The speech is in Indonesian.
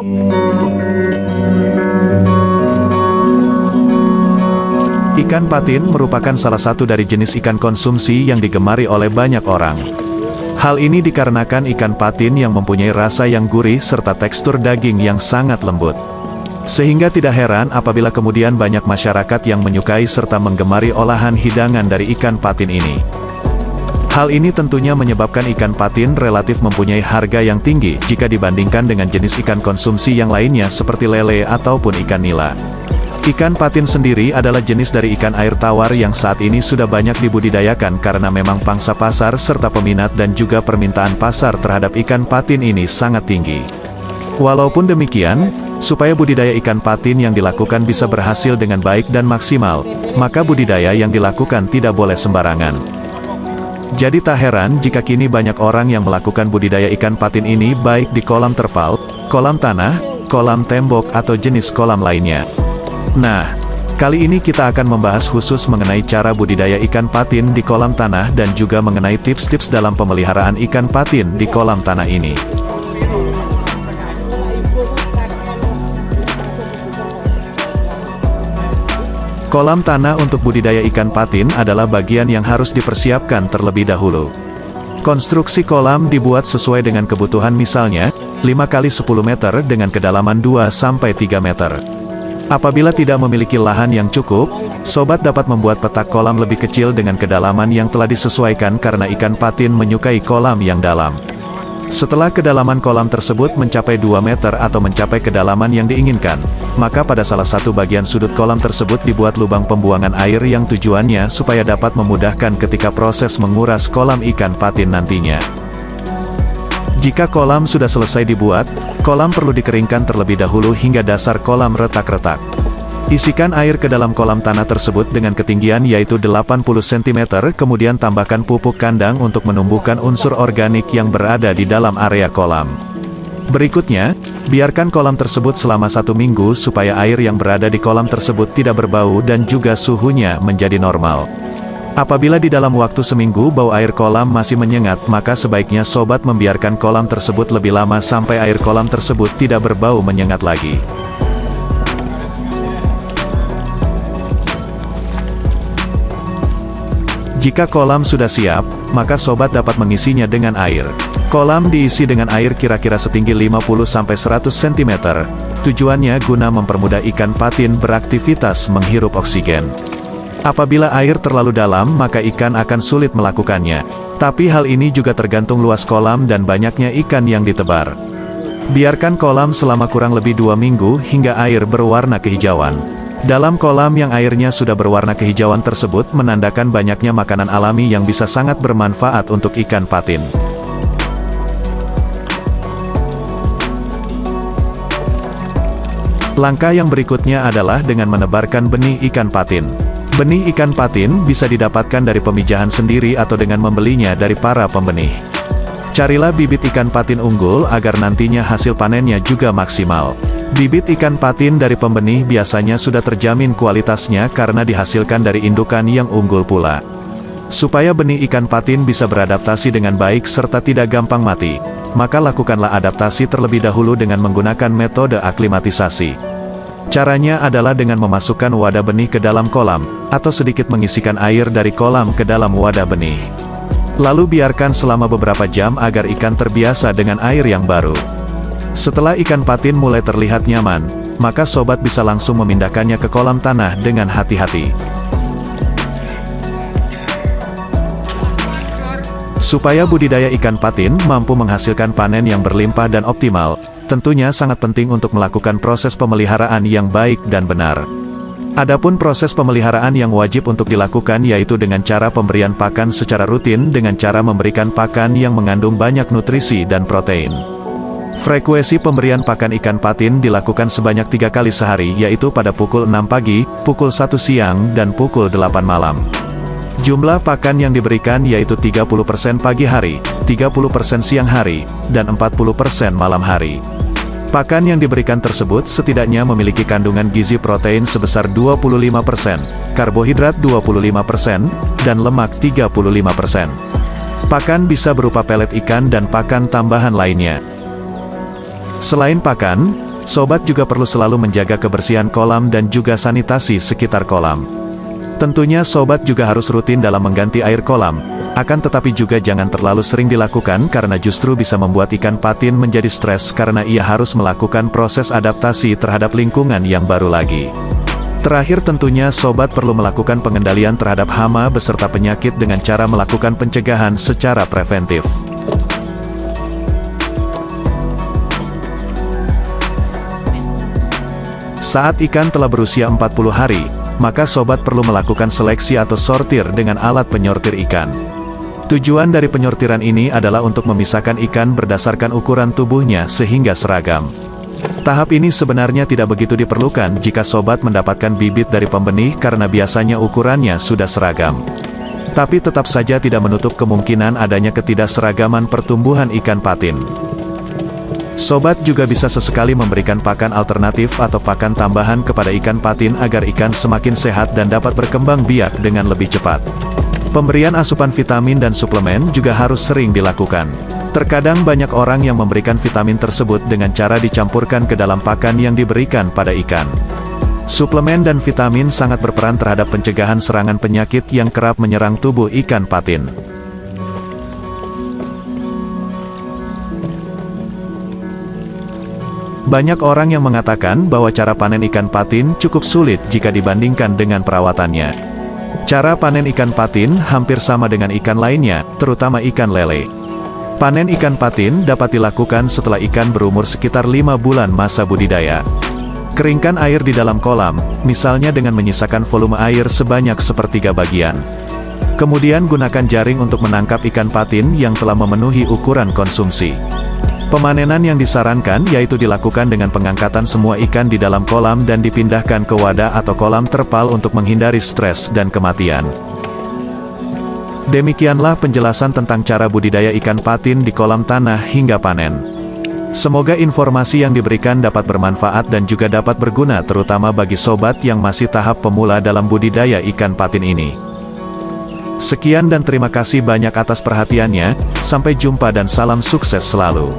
Ikan patin merupakan salah satu dari jenis ikan konsumsi yang digemari oleh banyak orang. Hal ini dikarenakan ikan patin yang mempunyai rasa yang gurih serta tekstur daging yang sangat lembut. Sehingga tidak heran apabila kemudian banyak masyarakat yang menyukai serta menggemari olahan hidangan dari ikan patin ini. Hal ini tentunya menyebabkan ikan patin relatif mempunyai harga yang tinggi jika dibandingkan dengan jenis ikan konsumsi yang lainnya seperti lele ataupun ikan nila. Ikan patin sendiri adalah jenis dari ikan air tawar yang saat ini sudah banyak dibudidayakan karena memang pangsa pasar serta peminat dan juga permintaan pasar terhadap ikan patin ini sangat tinggi. Walaupun demikian, supaya budidaya ikan patin yang dilakukan bisa berhasil dengan baik dan maksimal, maka budidaya yang dilakukan tidak boleh sembarangan. Jadi tak heran jika kini banyak orang yang melakukan budidaya ikan patin ini baik di kolam terpal, kolam tanah, kolam tembok atau jenis kolam lainnya. Nah, kali ini kita akan membahas khusus mengenai cara budidaya ikan patin di kolam tanah dan juga mengenai tips-tips dalam pemeliharaan ikan patin di kolam tanah ini. Kolam tanah untuk budidaya ikan patin adalah bagian yang harus dipersiapkan terlebih dahulu. Konstruksi kolam dibuat sesuai dengan kebutuhan, misalnya 5 x 10 meter dengan kedalaman 2-3 meter. Apabila tidak memiliki lahan yang cukup, sobat dapat membuat petak kolam lebih kecil dengan kedalaman yang telah disesuaikan karena ikan patin menyukai kolam yang dalam. Setelah kedalaman kolam tersebut mencapai 2 meter atau mencapai kedalaman yang diinginkan, maka pada salah satu bagian sudut kolam tersebut dibuat lubang pembuangan air yang tujuannya supaya dapat memudahkan ketika proses menguras kolam ikan patin nantinya. Jika kolam sudah selesai dibuat, kolam perlu dikeringkan terlebih dahulu hingga dasar kolam retak-retak. Isikan air ke dalam kolam tanah tersebut dengan ketinggian yaitu 80 cm, kemudian tambahkan pupuk kandang untuk menumbuhkan unsur organik yang berada di dalam area kolam. Berikutnya, biarkan kolam tersebut selama 1 minggu supaya air yang berada di kolam tersebut tidak berbau dan juga suhunya menjadi normal. Apabila di dalam waktu seminggu bau air kolam masih menyengat, maka sebaiknya sobat membiarkan kolam tersebut lebih lama sampai air kolam tersebut tidak berbau menyengat lagi. Jika kolam sudah siap, maka sobat dapat mengisinya dengan air. Kolam diisi dengan air kira-kira setinggi 50-100 cm. Tujuannya guna mempermudah ikan patin beraktivitas menghirup oksigen. Apabila air terlalu dalam, maka ikan akan sulit melakukannya. Tapi hal ini juga tergantung luas kolam dan banyaknya ikan yang ditebar. Biarkan kolam selama kurang lebih 2 minggu hingga air berwarna kehijauan. Dalam kolam yang airnya sudah berwarna kehijauan tersebut menandakan banyaknya makanan alami yang bisa sangat bermanfaat untuk ikan patin. Langkah yang berikutnya adalah dengan menebarkan benih ikan patin. Benih ikan patin bisa didapatkan dari pemijahan sendiri atau dengan membelinya dari para pembenih. Carilah bibit ikan patin unggul agar nantinya hasil panennya juga maksimal. Bibit ikan patin dari pembenih biasanya sudah terjamin kualitasnya karena dihasilkan dari indukan yang unggul pula. Supaya benih ikan patin bisa beradaptasi dengan baik serta tidak gampang mati, maka lakukanlah adaptasi terlebih dahulu dengan menggunakan metode aklimatisasi. Caranya adalah dengan memasukkan wadah benih ke dalam kolam, atau sedikit mengisikan air dari kolam ke dalam wadah benih. Lalu biarkan selama beberapa jam agar ikan terbiasa dengan air yang baru. Setelah ikan patin mulai terlihat nyaman, maka sobat bisa langsung memindahkannya ke kolam tanah dengan hati-hati. Supaya budidaya ikan patin mampu menghasilkan panen yang berlimpah dan optimal, tentunya sangat penting untuk melakukan proses pemeliharaan yang baik dan benar. Adapun proses pemeliharaan yang wajib untuk dilakukan yaitu dengan cara pemberian pakan secara rutin dengan cara memberikan pakan yang mengandung banyak nutrisi dan protein. Frekuensi pemberian pakan ikan patin dilakukan sebanyak 3 kali sehari yaitu pada pukul 6 pagi, pukul 1 siang, dan pukul 8 malam. Jumlah pakan yang diberikan yaitu 30% pagi hari, 30% siang hari, dan 40% malam hari. Pakan yang diberikan tersebut setidaknya memiliki kandungan gizi protein sebesar 25%, karbohidrat 25%, dan lemak 35%. Pakan bisa berupa pelet ikan dan pakan tambahan lainnya. Selain pakan, Sobat juga perlu selalu menjaga kebersihan kolam dan juga sanitasi sekitar kolam. Tentunya sobat juga harus rutin dalam mengganti air kolam, akan tetapi juga jangan terlalu sering dilakukan karena justru bisa membuat ikan patin menjadi stres karena ia harus melakukan proses adaptasi terhadap lingkungan yang baru lagi. Terakhir tentunya sobat perlu melakukan pengendalian terhadap hama beserta penyakit dengan cara melakukan pencegahan secara preventif. Saat ikan telah berusia 40 hari, maka sobat perlu melakukan seleksi atau sortir dengan alat penyortir ikan. Tujuan dari penyortiran ini adalah untuk memisahkan ikan berdasarkan ukuran tubuhnya sehingga seragam. Tahap ini sebenarnya tidak begitu diperlukan jika sobat mendapatkan bibit dari pembenih karena biasanya ukurannya sudah seragam. Tapi tetap saja tidak menutup kemungkinan adanya ketidakseragaman pertumbuhan ikan patin. Sobat juga bisa sesekali memberikan pakan alternatif atau pakan tambahan kepada ikan patin agar ikan semakin sehat dan dapat berkembang biak dengan lebih cepat. Pemberian asupan vitamin dan suplemen juga harus sering dilakukan. Terkadang banyak orang yang memberikan vitamin tersebut dengan cara dicampurkan ke dalam pakan yang diberikan pada ikan. Suplemen dan vitamin sangat berperan terhadap pencegahan serangan penyakit yang kerap menyerang tubuh ikan patin. Banyak orang yang mengatakan bahwa cara panen ikan patin cukup sulit jika dibandingkan dengan perawatannya. Cara panen ikan patin hampir sama dengan ikan lainnya, terutama ikan lele. Panen ikan patin dapat dilakukan setelah ikan berumur sekitar 5 bulan masa budidaya. Keringkan air di dalam kolam, misalnya dengan menyisakan volume air sebanyak sepertiga bagian. Kemudian gunakan jaring untuk menangkap ikan patin yang telah memenuhi ukuran konsumsi. Pemanenan yang disarankan yaitu dilakukan dengan pengangkatan semua ikan di dalam kolam dan dipindahkan ke wadah atau kolam terpal untuk menghindari stres dan kematian. Demikianlah penjelasan tentang cara budidaya ikan patin di kolam tanah hingga panen. Semoga informasi yang diberikan dapat bermanfaat dan juga dapat berguna terutama bagi sobat yang masih tahap pemula dalam budidaya ikan patin ini. Sekian dan terima kasih banyak atas perhatiannya, sampai jumpa dan salam sukses selalu.